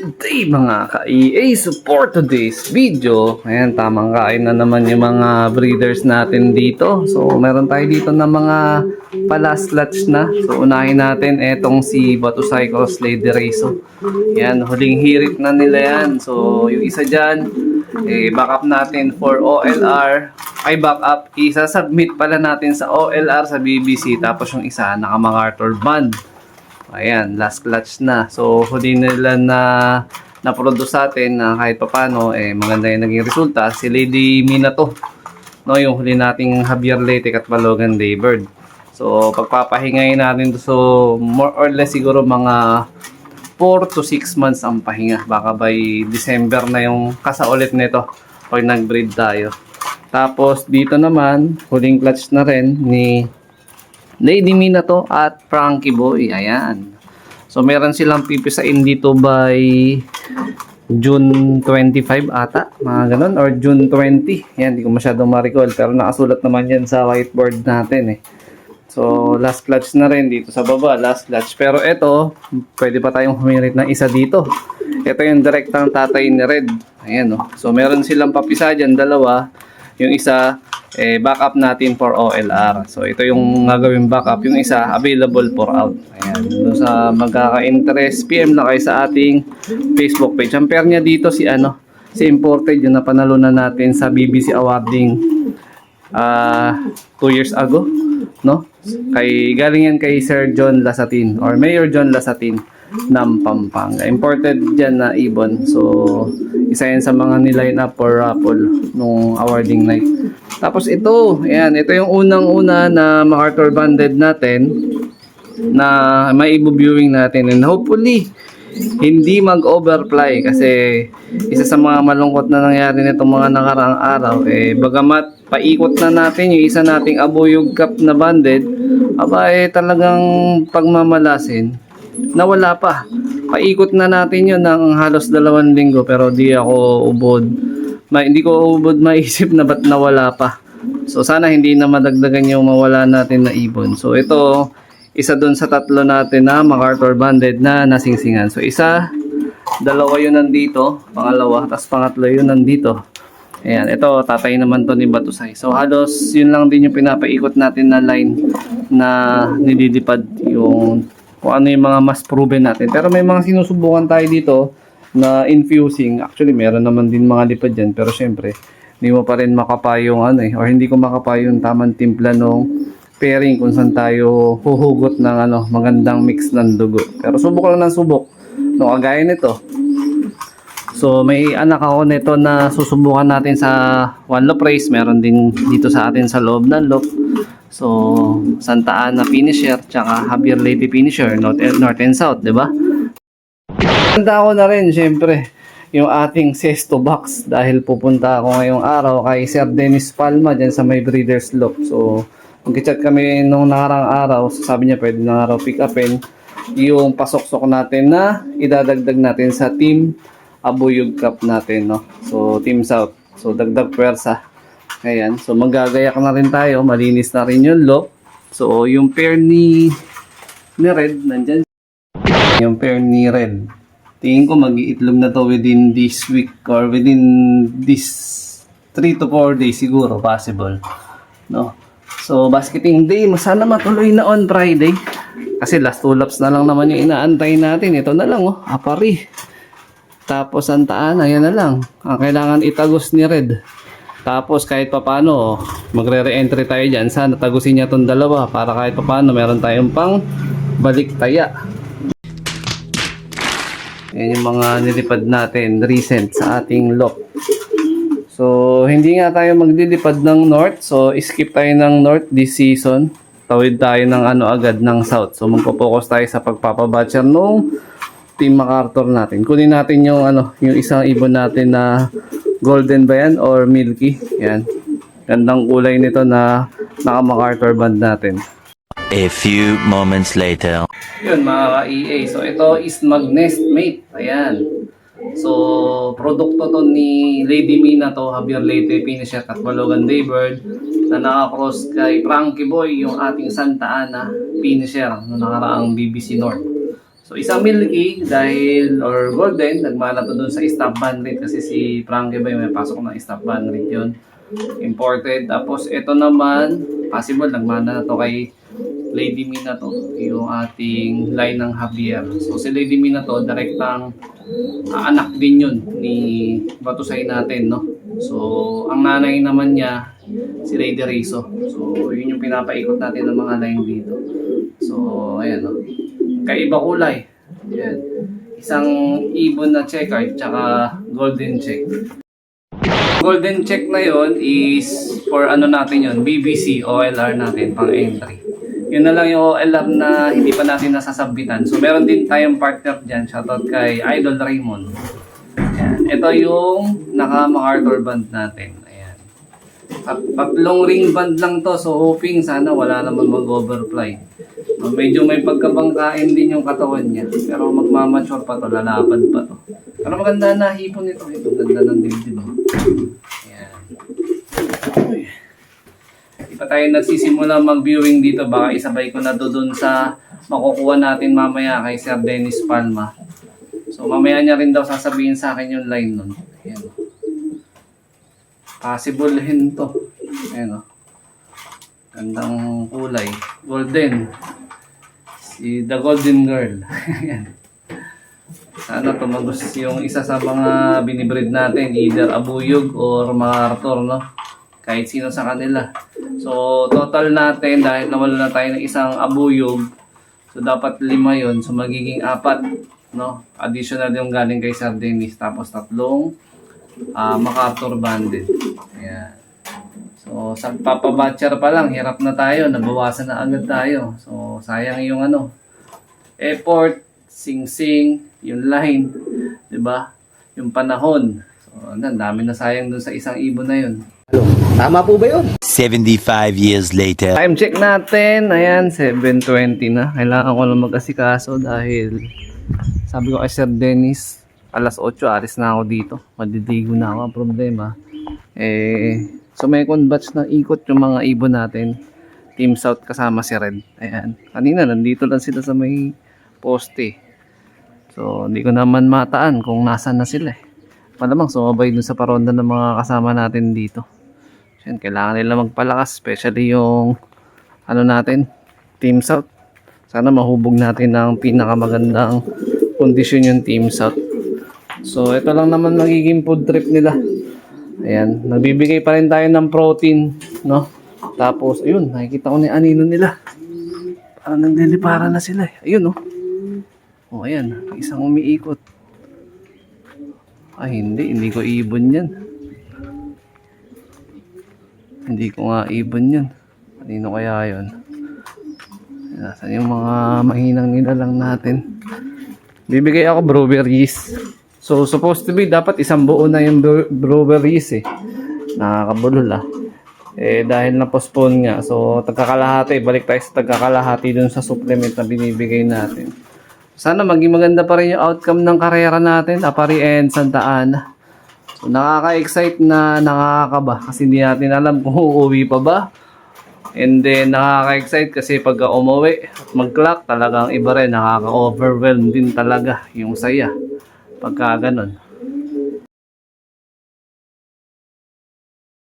Good day mga ka-EA! Support today's video. Ayan, tamang kain na naman yung mga breeders natin dito. So, meron tayo dito na mga palaslatch na. So, unahin natin etong si Batusay Cross Lady Rezo. Ayan, huling hirit na nila yan. So, yung isa dyan, backup natin for OLR. Backup, isa-submit pala natin sa OLR sa BBC. Tapos yung isa, naka-MacArthur band. Ayan, last clutch na. So, huli nila na produce sa atin na kahit papano, maganda yung naging resulta. Si Lady Mina to. No, yung huli nating Javier Leyte at Balogan Daybird. So, pagpapahingayin natin to. So, more or less siguro mga 4 to 6 months ang pahinga. Baka by December na yung kasaulit nito pag nag-breed tayo. Tapos, dito naman, huling clutch na rin ni Lady Mina to at Frankie Boy. Ayan. So, meron silang pipisain dito by June 25 ata. Mga ganun. Or June 20. Ayan, hindi ko masyadong ma-recall. Pero nakasulat naman yan sa whiteboard natin eh. So, last clutch na rin dito sa baba. Last clutch. Pero ito, pwede pa tayong humirit ng isa dito. Ito yung direktang tatay ni Red. Ayan o. So, meron silang papisa dyan. Dalawa. Yung isa, backup natin for OLR. So, ito yung gagawin backup. Yung isa, available for out. Ayan. Doon sa magkaka-interest, PM na kayo sa ating Facebook page. Ang pair niya dito si imported, yung napanalunan natin sa BBC Awarding 2 years ago. No? Galing yan kay Sir John Lasatin or Mayor John Lasatin ng Pampanga. Imported dyan na ibon. So, isa yan sa mga niline up for raffle nung awarding night. Tapos ito, ayan, ito yung unang-una na MacArthur banded natin na may ibu-viewing natin. And hopefully, hindi mag-overfly kasi isa sa mga malungkot na nangyari nitong mga nakaraang araw. Bagamat paikot na natin yung isa nating abuyog cup na banded, talagang pagmamalasin, nawala pa. Paikot na natin yun ng halos 2 linggo pero di ako ubod. Hindi ko ubod maisip na ba't nawala pa. So sana hindi na madagdagan yung mawala natin na ibon. So ito, isa dun sa 3 natin na MacArthur banded na nasingsingan. So isa, 2 yun nandito, pangalawa, tapos pangatlo yun nandito. Ayan, ito tatay naman to ni Batusay. So halos yun lang din yung pinapaikot natin na line na nililipad yung kung ano yung mga mas proven natin. Pero may mga sinusubukan tayo dito na infusing. Actually, meron naman din mga lipad dyan. Pero syempre, hindi mo pa rin makapa yung or hindi ko makapa yung tamang timpla nung pairing kung saan tayo huhugot ng magandang mix ng dugo. Pero subok lang ng subok. No, kagaya nito. So, may anak ako nito na susubukan natin sa One Loop Race. Meron din dito sa atin sa loob ng loop. So, Santa Ana finisher, tsaka Javier Leyte finisher, North and South, di ba? Handa ko na rin, syempre, yung ating sesto box dahil pupunta ako ngayong araw kay Sir Dennis Palma dyan sa may Breeders Loop. So, mag-chat kami nung nakarang araw, so sabi niya pwede na araw pick upin yung pasok-sok natin na idadagdag natin sa Team Abuyog Cup natin, no? So, Team South. So, dagdag pwersa. Ayan, so magagayak na rin tayo, malinis na rin yung loop. So, yung pair ni Red, nandyan. Yung pair ni Red. Tingin ko mag-iitlog na to within this week or within this 3 to 4 days siguro, possible. No? So, basketing day, sana matuloy na on Friday. Kasi last 2 laps na lang naman yung inaantay natin. Ito na lang, Apari. Tapos Santa Ana, yan na lang. Ang kailangan itagos ni Red. Tapos kahit papano, magre-re-entry tayo dyan. Sana tagusin niya itong 2 para kahit papano meron tayong pang balik taya. Yan yung mga nilipad natin recent sa ating loop. So, hindi nga tayo maglilipad ng north. So, skip tayo ng north this season. Tawid tayo ng agad ng south. So, magpo-focus tayo sa pagpapabatcher nung Team MacArthur natin. Kunin natin yung yung isang ibon natin na golden ba yan or milky. Yan. Gandang kulay nito na naka MacArthur band natin. A few moments later. Yun mga ka-EA. So ito is Magnest Mate. Ayan. So produkto to ni Lady Mina to, Javier Leyte finisher at Balogan Daybird na nakakross kay Frankie Boy yung ating Santa Ana finisher na nakaraang BBC North. So isang milky dahil or golden, nagmana to dun sa stop band rate kasi si Frankie ba may pasok ng stop band rate yun. Imported. Tapos ito naman, possible nagmana na to kay Lady Mina to, yung ating line ng Javier. So si Lady Mina to, direktang anak din yun ni Batusay natin, no? So ang nanay naman niya, si Lady Rizzo. So yun yung pinapaikot natin ng mga line dito. So ayan, no? Kaiba kulay. Ayan. Isang ibon na checkered tsaka golden check. Golden check na yon is for ano natin yon, BBC OLR natin pang entry. Yun na lang yung OLR na hindi pa natin nasasabitan. So meron din tayong partner dyan. Shoutout kay Idol Raymond. Ayan. Ito yung naka MacArthur band natin. Ayan. Tatlong ring band lang to. So hoping sana wala naman mag-overfly. Medyo may pagkabangkain din yung katawan niya. Pero magmamature pa to, lalapad pa to. Pero maganda na hipon ito. Ito ganda ng dibdib. Ayan. Uy. Di pa tayo nagsisimula mag-viewing dito. Baka isabay ko na doon sa makukuha natin mamaya kay Sir Dennis Palma. So mamaya niya rin daw sasabihin sa akin yung line nun. Ayan. Possible hin to. Ayan o. Gandang kulay. Golden. Si The Golden Girl. Ayan. Sana tumagos yung isa sa mga binibreed natin. Either Abuyog or MacArthur, no? Kahit sino sa kanila. So, total natin, dahil nawala na tayo ng isang Abuyog, so dapat 5 yun. So, magiging 4, no? Additional yung galing kay Sir Dennis. Tapos 3 MacArthur banded. Ayan. So, sa papabatcher pa lang, hirap na tayo. Nabawasan na agad tayo. So, sayang yung effort, sing-sing, yung line, 'di ba? Yung panahon. So, ang dami na sayang dun sa isang ibon na yun. Tama po ba yun? 75 years later. Time check natin. Ayan, 7:20 na. Kailangan ko na mag-asikaso dahil sabi ko kay Sir Dennis, alas 8, alis na ako dito. Madidigo na ako. Ang problema, so may batch na ikot yung mga ibon natin. Team South kasama si Red. Ayan. Kanina, nandito lang sila sa may poste. So, hindi ko naman mataan kung nasan na sila eh. Malamang sumabay dun sa paronda ng mga kasama natin dito. Yan, kailangan nila magpalakas, especially yung natin, Team South. Sana mahubog natin ng pinakamagandang kondisyon yung Team South. So, ito lang naman magiging food trip nila. Ayan, nagbibigay pa rin tayo ng protein, no? Tapos, ayun, nakikita ko na yung anino nila. Parang nagdilipara na sila eh. Ayun, no? Oh, ayan, isang umiikot. Ay, hindi ko ibon yan. Hindi ko nga ibon yun. Kanino kaya yun? Nasaan yung mga mahinang nilalang natin? Bibigay ako breweries. So, supposed to be, dapat isang buo na yung breweries eh. Nakakabulol ah. Dahil na-postpone nga. So, tagkakalahati. Balik tayo sa tagkakalahati dun sa supplement na binibigay natin. Sana maging maganda pa rin yung outcome ng karera natin. Apari and Santa Ana. So, nakaka-excite na nakakaba. Kasi hindi natin alam kung uuwi pa ba. And then, nakaka-excite kasi pagka umuwi at mag-clock, talagang iba rin. Nakaka-overwhelm din talaga yung saya. Pagka ganun.